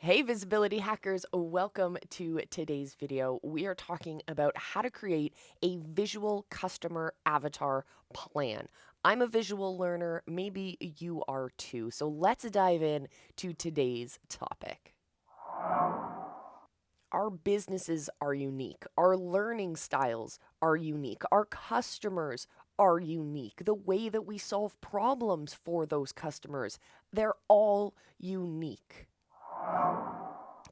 Hey visibility hackers, welcome to today's video. We are talking about how to create a visual customer avatar plan. I'm a visual learner, maybe you are too. So let's dive in to today's topic. Our businesses are unique. Our learning styles are unique. Our customers are unique. The way that we solve problems for those customers, they're all unique.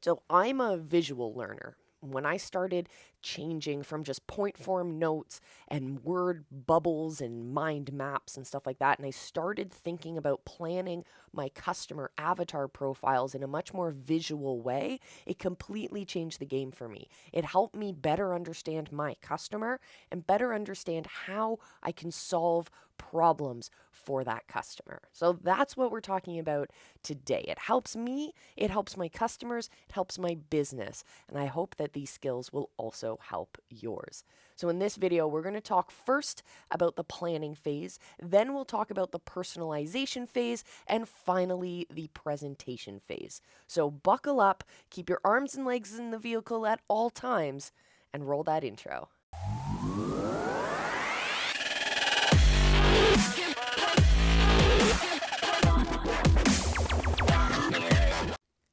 So I'm a visual learner. When I started changing from just point form notes and word bubbles and mind maps and stuff like that, and I started thinking about planning my customer avatar profiles in a much more visual way, it completely changed the game for me. It helped me better understand my customer and better understand how I can solve problems for that customer. So that's what we're talking about today. It helps me, it helps my customers, it helps my business, and I hope that these skills will also help yours. So in this video, we're going to talk first about the planning phase, then we'll talk about the personalization phase, and finally the presentation phase. So buckle up, keep your arms and legs in the vehicle at all times, and roll that intro.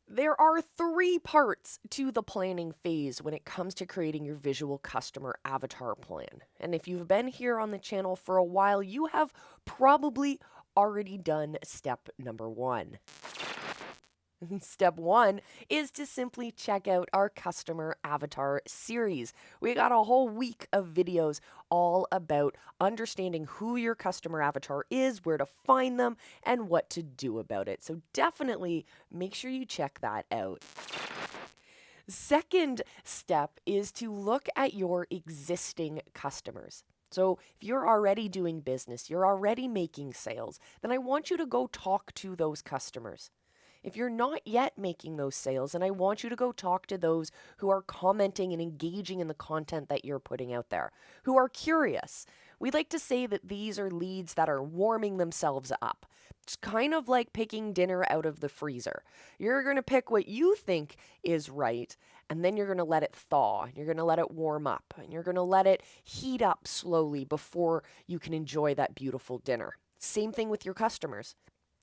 There are three parts to the planning phase when it comes to creating your visual customer avatar plan. And if you've been here on the channel for a while, you have probably already done step number one. Step one is to simply check out our customer avatar series. We got a whole week of videos all about understanding who your customer avatar is, where to find them, and what to do about it. So definitely make sure you check that out. Second step is to look at your existing customers. So if you're already doing business, you're already making sales, then I want you to go talk to those customers. If you're not yet making those sales, and I want you to go talk to those who are commenting and engaging in the content that you're putting out there, who are curious. We like to say that these are leads that are warming themselves up. It's kind of like picking dinner out of the freezer. You're going to pick what you think is right, and then you're going to let it thaw. You're going to let it warm up, and you're going to let it heat up slowly before you can enjoy that beautiful dinner. Same thing with your customers.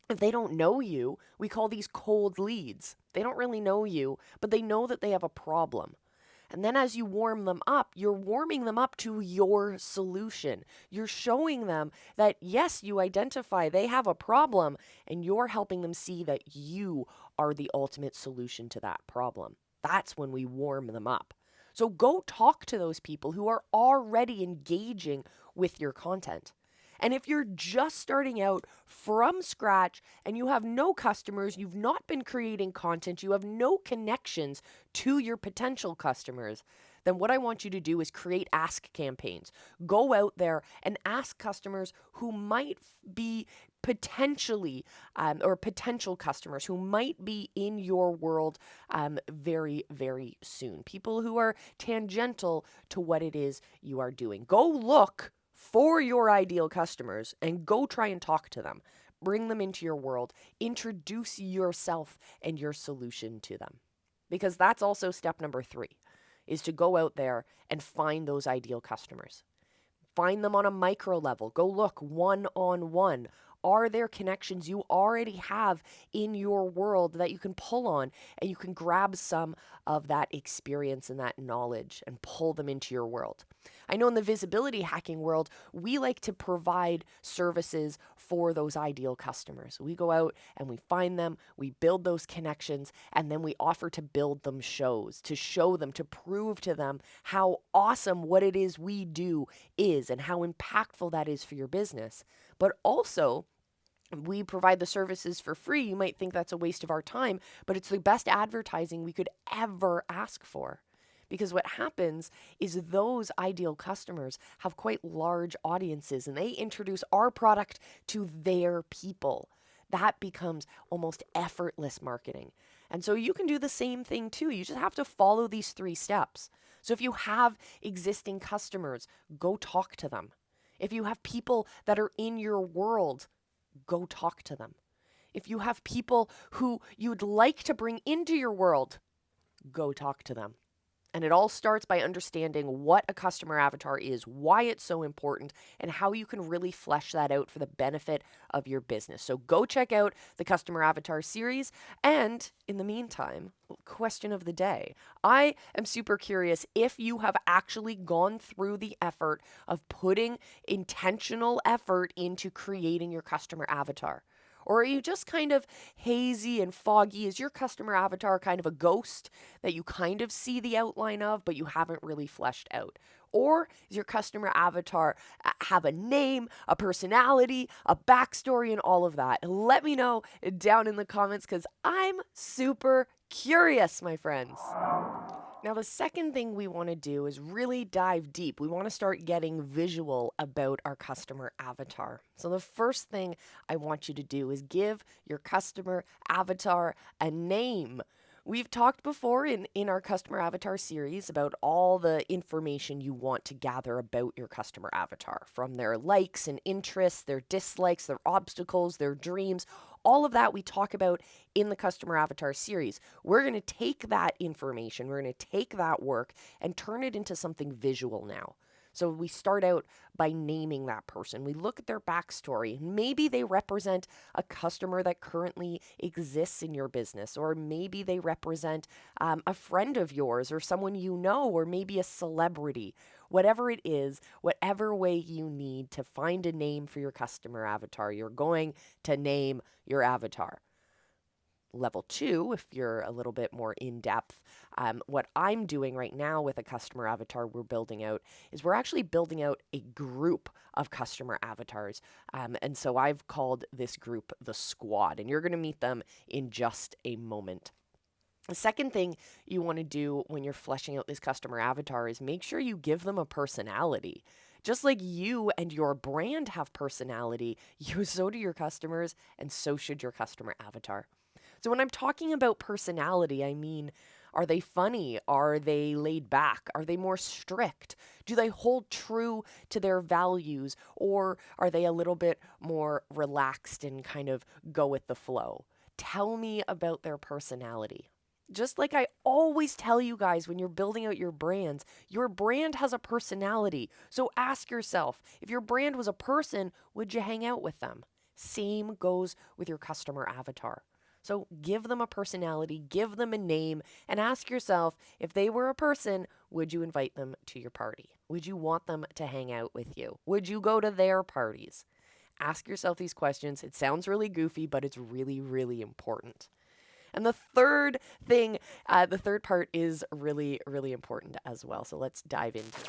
If they don't know you, we call these cold leads. They don't really know you, but they know that they have a problem. And then as you warm them up, you're warming them up to your solution. You're showing them that, yes, you identify they have a problem, and you're helping them see that you are the ultimate solution to that problem. That's when we warm them up. So go talk to those people who are already engaging with your content. And if you're just starting out from scratch and you have no customers, you've not been creating content, you have no connections to your potential customers, then what I want you to do is create ask campaigns. Go out there and ask customers who might be potentially or potential customers who might be in your world very, very soon. People who are tangential to what it is you are doing. Go look for your ideal customers and go try and talk to them. Bring them into your world. Introduce yourself and your solution to them. Because that's also step number 3, is to go out there and find those ideal customers. Find them on a micro level. Go look one-on-one. Are there connections you already have in your world that you can pull on, and you can grab some of that experience and that knowledge and pull them into your world? I know in the visibility hacking world, we like to provide services for those ideal customers. We go out and we find them, we build those connections, and then we offer to build them shows, to show them, to prove to them how awesome what it is we do is and how impactful that is for your business. But also, we provide the services for free. You might think that's a waste of our time, but it's the best advertising we could ever ask for. Because what happens is those ideal customers have quite large audiences and they introduce our product to their people. That becomes almost effortless marketing. And so you can do the same thing too. You just have to follow these 3 steps. So if you have existing customers, go talk to them. If you have people that are in your world, go talk to them. If you have people who you'd like to bring into your world, go talk to them. And it all starts by understanding what a customer avatar is, why it's so important, and how you can really flesh that out for the benefit of your business. So go check out the Customer Avatar series. And in the meantime, question of the day. I am super curious if you have actually gone through the effort of putting intentional effort into creating your customer avatar. Or are you just kind of hazy and foggy? Is your customer avatar kind of a ghost that you kind of see the outline of, but you haven't really fleshed out? Or is your customer avatar have a name, a personality, a backstory, and all of that? Let me know down in the comments because I'm super curious, my friends. Now, the second thing we want to do is really dive deep. We want to start getting visual about our customer avatar. So, the first thing I want you to do is give your customer avatar a name. We've talked before in our customer avatar series about all the information you want to gather about your customer avatar, from their likes and interests, their dislikes, their obstacles, their dreams. All of that we talk about in the customer avatar series. We're going to take that information, we're going to take that work and turn it into something visual now. So we start out by naming that person. We look at their backstory. Maybe they represent a customer that currently exists in your business, or maybe they represent a friend of yours or someone you know, or maybe a celebrity. Whatever it is, whatever way you need to find a name for your customer avatar, you're going to name your avatar. Level 2, if you're a little bit more in depth, what I'm doing right now with a customer avatar we're building out is we're actually building out a group of customer avatars. And so I've called this group the Squad, and you're going to meet them in just a moment. The second thing you want to do when you're fleshing out this customer avatar is make sure you give them a personality. Just like you and your brand have personality, so do your customers, and so should your customer avatar. So when I'm talking about personality, I mean, are they funny? Are they laid back? Are they more strict? Do they hold true to their values? Or are they a little bit more relaxed and kind of go with the flow? Tell me about their personality. Just like I always tell you guys when you're building out your brands, your brand has a personality. So ask yourself, if your brand was a person, would you hang out with them? Same goes with your customer avatar. So give them a personality, give them a name, and ask yourself, if they were a person, would you invite them to your party? Would you want them to hang out with you? Would you go to their parties? Ask yourself these questions. It sounds really goofy, but it's really, really important. And the third thing, the third part is really, really important as well. So let's dive into it.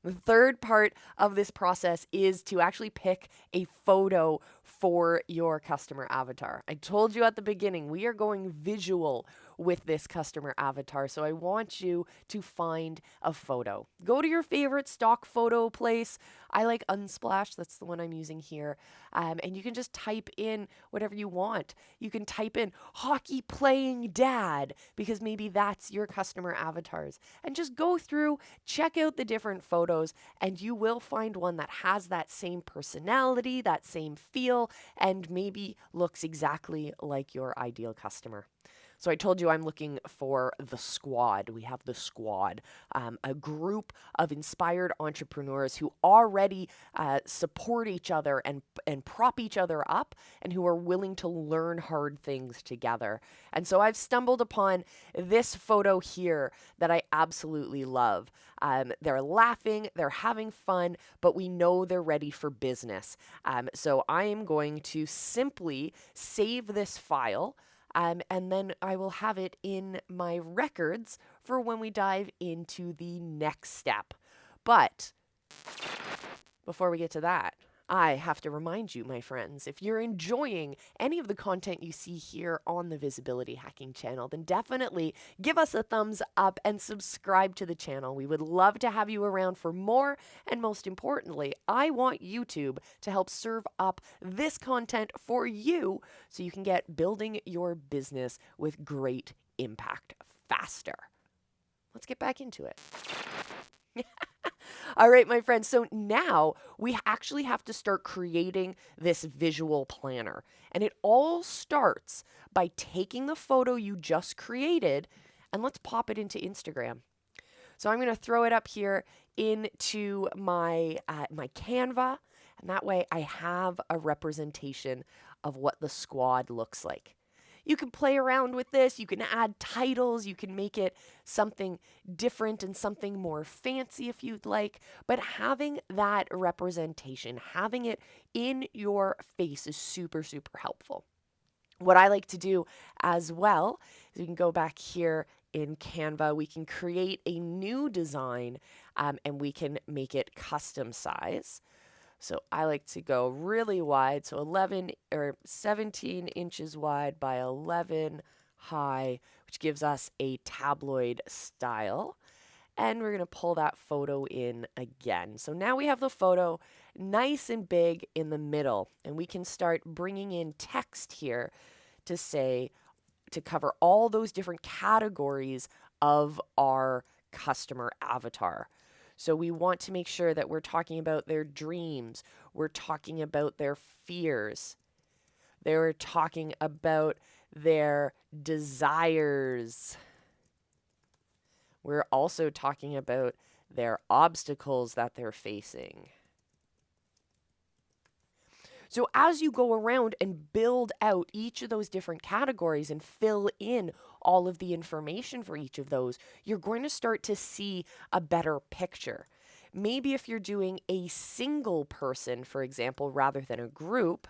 The third part of this process is to actually pick a photo for your customer avatar. I told you at the beginning, we are going visual with this customer avatar. So I want you to find a photo. Go to your favorite stock photo place. I like Unsplash. That's the one I'm using here. And you can just type in whatever you want. You can type in hockey playing dad, because maybe that's your customer avatars. And just go through, check out the different photos, and you will find one that has that same personality, that same feel, and maybe looks exactly like your ideal customer. So I told you I'm looking for the Squad. We have the Squad, a group of inspired entrepreneurs who already support each other and prop each other up, and who are willing to learn hard things together. And so I've stumbled upon this photo here that I absolutely love. They're laughing, they're having fun, but we know they're ready for business. So I am going to simply save this file. And then I will have it in my records for when we dive into the next step. But before we get to that, I have to remind you, my friends, if you're enjoying any of the content you see here on the Visibility Hacking channel, then definitely give us a thumbs up and subscribe to the channel. We would love to have you around for more. And most importantly, I want YouTube to help serve up this content for you so you can get building your business with great impact faster. Let's get back into it. All right, my friends. So now we actually have to start creating this visual planner. And it all starts by taking the photo you just created and let's pop it into Instagram. So I'm going to throw it up here into my Canva, and that way I have a representation of what the squad looks like. You can play around with this, you can add titles, you can make it something different and something more fancy if you'd like, but having that representation, having it in your face is super, super helpful. What I like to do as well is we can go back here in Canva, we can create a new design and we can make it custom size. So I like to go really wide, so 11 or 17 inches wide by 11 high, which gives us a tabloid style. And we're going to pull that photo in again. So now we have the photo nice and big in the middle, and we can start bringing in text here to say, to cover all those different categories of our customer avatar. So we want to make sure that we're talking about their dreams, we're talking about their fears, they're talking about their desires. We're also talking about their obstacles that they're facing. So as you go around and build out each of those different categories and fill in all of the information for each of those, you're going to start to see a better picture. Maybe if you're doing a single person, for example, rather than a group.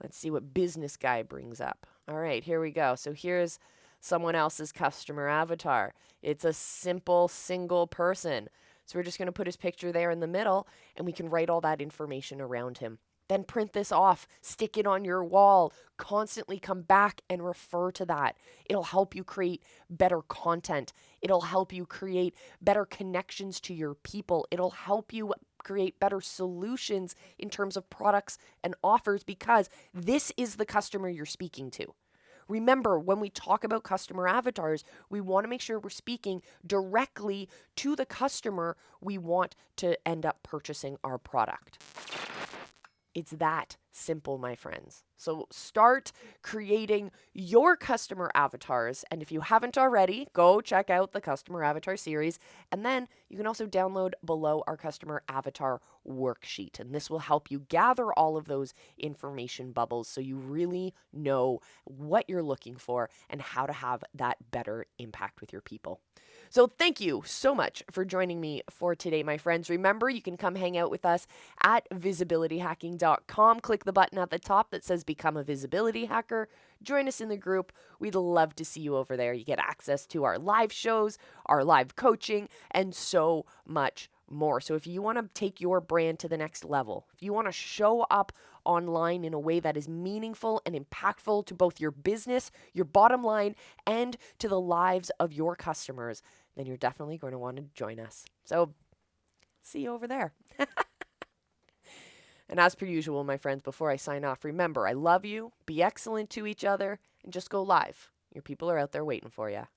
Let's see what business guy brings up. All right, here we go. So here's someone else's customer avatar. It's a simple single person. So we're just going to put his picture there in the middle and we can write all that information around him. Then print this off, stick it on your wall, constantly come back and refer to that. It'll help you create better content. It'll help you create better connections to your people. It'll help you create better solutions in terms of products and offers because this is the customer you're speaking to. Remember, when we talk about customer avatars, we want to make sure we're speaking directly to the customer we want to end up purchasing our product. It's that simple, my friends. So start creating your customer avatars. And if you haven't already, go check out the customer avatar series. And then you can also download below our customer avatar worksheet. And this will help you gather all of those information bubbles so you really know what you're looking for and how to have that better impact with your people. So thank you so much for joining me for today, my friends. Remember, you can come hang out with us at visibilityhacking.com. Click the button at the top that says Become a Visibility Hacker. Join us in the group. We'd love to see you over there. You get access to our live shows, our live coaching, and so much more. So if you want to take your brand to the next level, if you want to show up online in a way that is meaningful and impactful to both your business, your bottom line, and to the lives of your customers, then you're definitely going to want to join us. So see you over there. And as per usual, my friends, before I sign off, remember, I love you, be excellent to each other, and just go live. Your people are out there waiting for you.